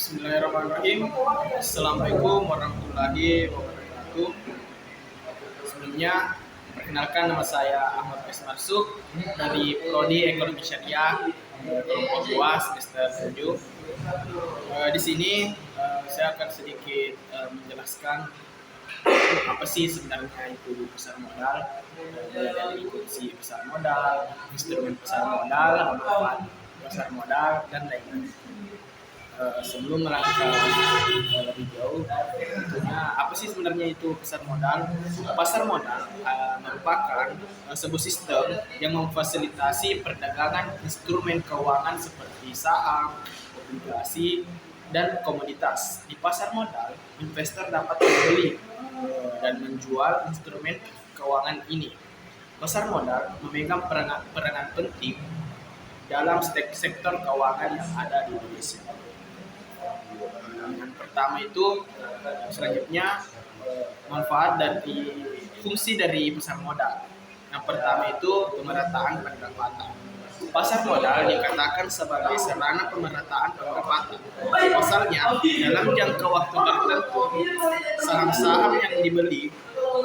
Bismillahirrahmanirrahim. Assalamualaikum warahmatullahi wabarakatuh. Sebelumnya, perkenalkan nama saya Ahmad Faiz Marsuk dari Prodi Ekonomi Syariah kelompok 2 semester 7. Di sini saya akan sedikit menjelaskan apa sih sebenarnya itu pasar modal, mulai dari fungsi pasar modal, instrumen pasar modal, manfaat pasar modal, dan lain-lain. Sebelum melangkah lebih jauh, tentunya apa sih sebenarnya itu pasar modal? Pasar modal merupakan sebuah sistem yang memfasilitasi perdagangan instrumen keuangan seperti saham, obligasi, dan komoditas. Di pasar modal, investor dapat membeli dan menjual instrumen keuangan ini. Pasar modal memegang peranan penting dalam sektor keuangan yang ada di Indonesia. Yang pertama itu, selanjutnya manfaat dari fungsi dari pasar modal. Yang pertama itu pemerataan pendapatan. Pasar modal dikatakan sebagai sarana pemerataan pendapatan. Pasalnya, dalam jangka waktu tertentu, saham-saham yang dibeli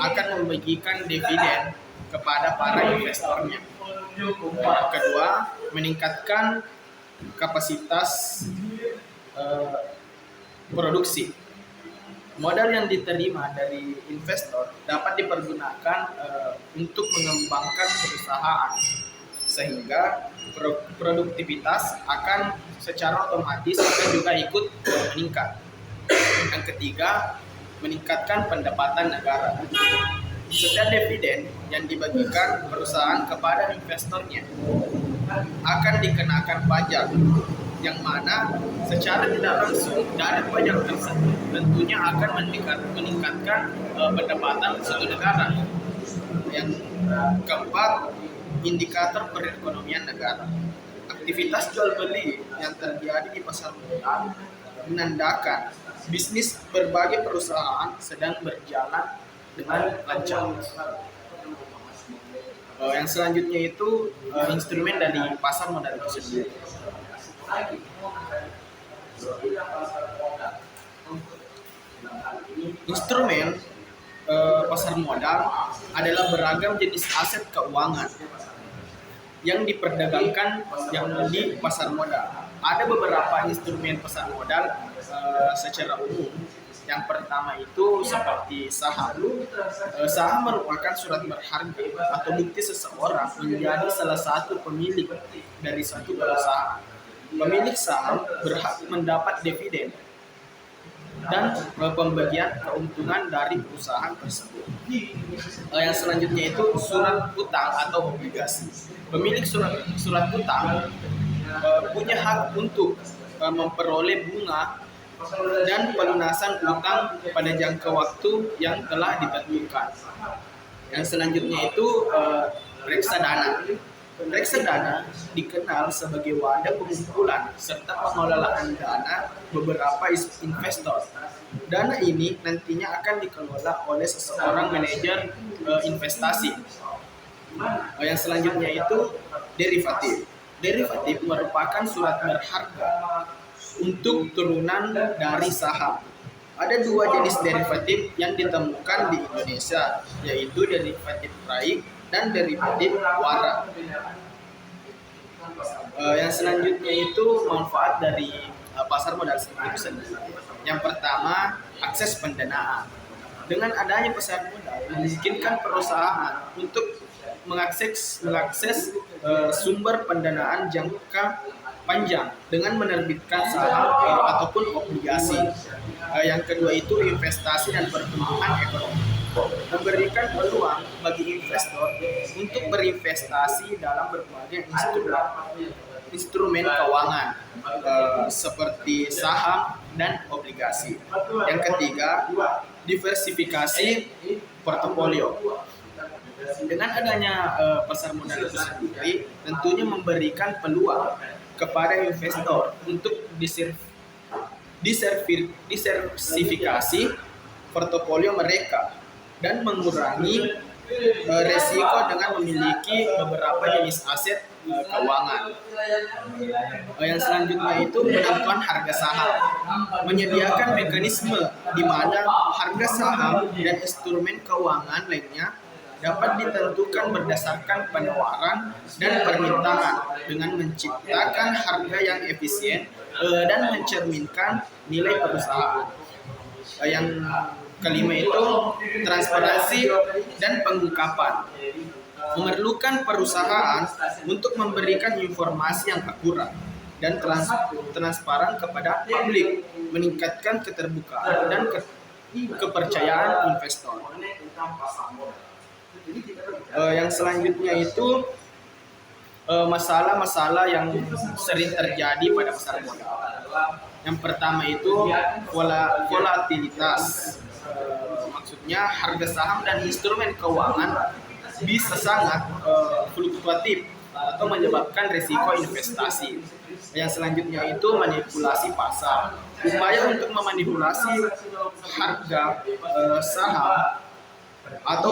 akan membagikan dividen kepada para investornya. Kedua, meningkatkan kapasitas produksi. Modal yang diterima dari investor dapat dipergunakan untuk mengembangkan perusahaan, sehingga produktivitas akan secara otomatis akan juga ikut meningkat. Yang ketiga, meningkatkan pendapatan negara. Setiap dividen yang dibagikan perusahaan kepada investornya akan dikenakan pajak, yang mana secara tidak langsung dari pajak tersebut tentunya akan meningkatkan pendapatan suatu negara. Yang keempat, indikator perekonomian negara. Aktivitas jual beli yang terjadi di pasar modal menandakan bisnis berbagai perusahaan sedang berjalan dengan lancar. Yang selanjutnya itu instrumen dari pasar modal itu sendiri. Instrumen pasar modal adalah beragam jenis aset keuangan yang diperdagangkan yang di pasar modal. Ada beberapa instrumen pasar modal secara umum. Yang pertama itu seperti saham. Saham merupakan surat berharga atau bukti seseorang menjadi salah satu pemilik dari suatu perusahaan. Pemilik saham berhak mendapat dividen dan pembagian keuntungan dari perusahaan tersebut. Yang selanjutnya itu surat utang atau obligasi. Pemilik surat utang punya hak untuk memperoleh bunga dan pelunasan utang pada jangka waktu yang telah ditentukan. Yang selanjutnya itu reksadana. Reksadana dikenal sebagai wadah pengumpulan serta pengelolaan dana beberapa investor. Dana ini nantinya akan dikelola oleh seseorang manajer investasi. Yang selanjutnya itu derivatif. Derivatif merupakan surat berharga untuk turunan dari saham. Ada dua jenis derivatif yang ditemukan di Indonesia, yaitu derivatif raik dan derivatif warak. Yang selanjutnya itu manfaat dari pasar modal itu sendiri. Yang pertama, akses pendanaan. Dengan adanya pasar modal memungkinkan perusahaan untuk mengakses sumber pendanaan jangka panjang dengan menerbitkan saham ataupun obligasi. Yang kedua itu investasi dan pertumbuhan ekonomi. Memberikan peluang bagi investor untuk berinvestasi dalam berbagai instrumen keuangan seperti saham dan obligasi. Yang ketiga, diversifikasi portofolio. Dengan adanya pasar modal itu sendiri, tentunya memberikan peluang kepada investor untuk diversifikasi portofolio mereka dan mengurangi resiko dengan memiliki beberapa jenis aset keuangan. Yang selanjutnya itu penentuan harga saham, menyediakan mekanisme di mana harga saham dan instrumen keuangan lainnya dapat ditentukan berdasarkan penawaran dan permintaan dengan menciptakan harga yang efisien dan mencerminkan nilai perusahaan. Yang kelima itu transparansi dan pengungkapan, memerlukan perusahaan untuk memberikan informasi yang akurat dan transparan kepada publik, meningkatkan keterbukaan dan kepercayaan investor. Yang selanjutnya itu masalah-masalah yang sering terjadi pada pasar modal. Yang pertama itu volatilitas. Maksudnya harga saham dan instrumen keuangan bisa sangat fluktuatif atau menyebabkan risiko investasi. Yang selanjutnya itu manipulasi pasar. Upaya untuk memanipulasi harga saham atau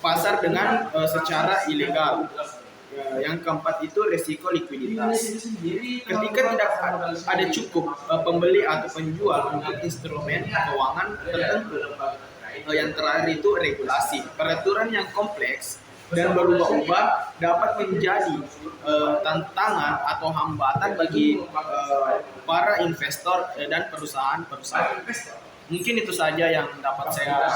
pasar dengan secara ilegal. Yang keempat itu resiko likuiditas. Ketika tidak ada cukup pembeli atau penjual untuk instrumen keuangan tertentu. Yang terakhir itu regulasi. Peraturan yang kompleks dan berubah-ubah dapat menjadi tantangan atau hambatan bagi para investor dan perusahaan-perusahaan. Mungkin itu saja yang dapat saya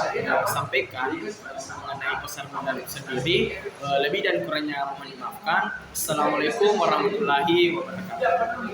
sampaikan mengenai pasar modal itu sendiri. Lebih dan kurangnya mohon dimaafkan. Assalamualaikum warahmatullahi wabarakatuh.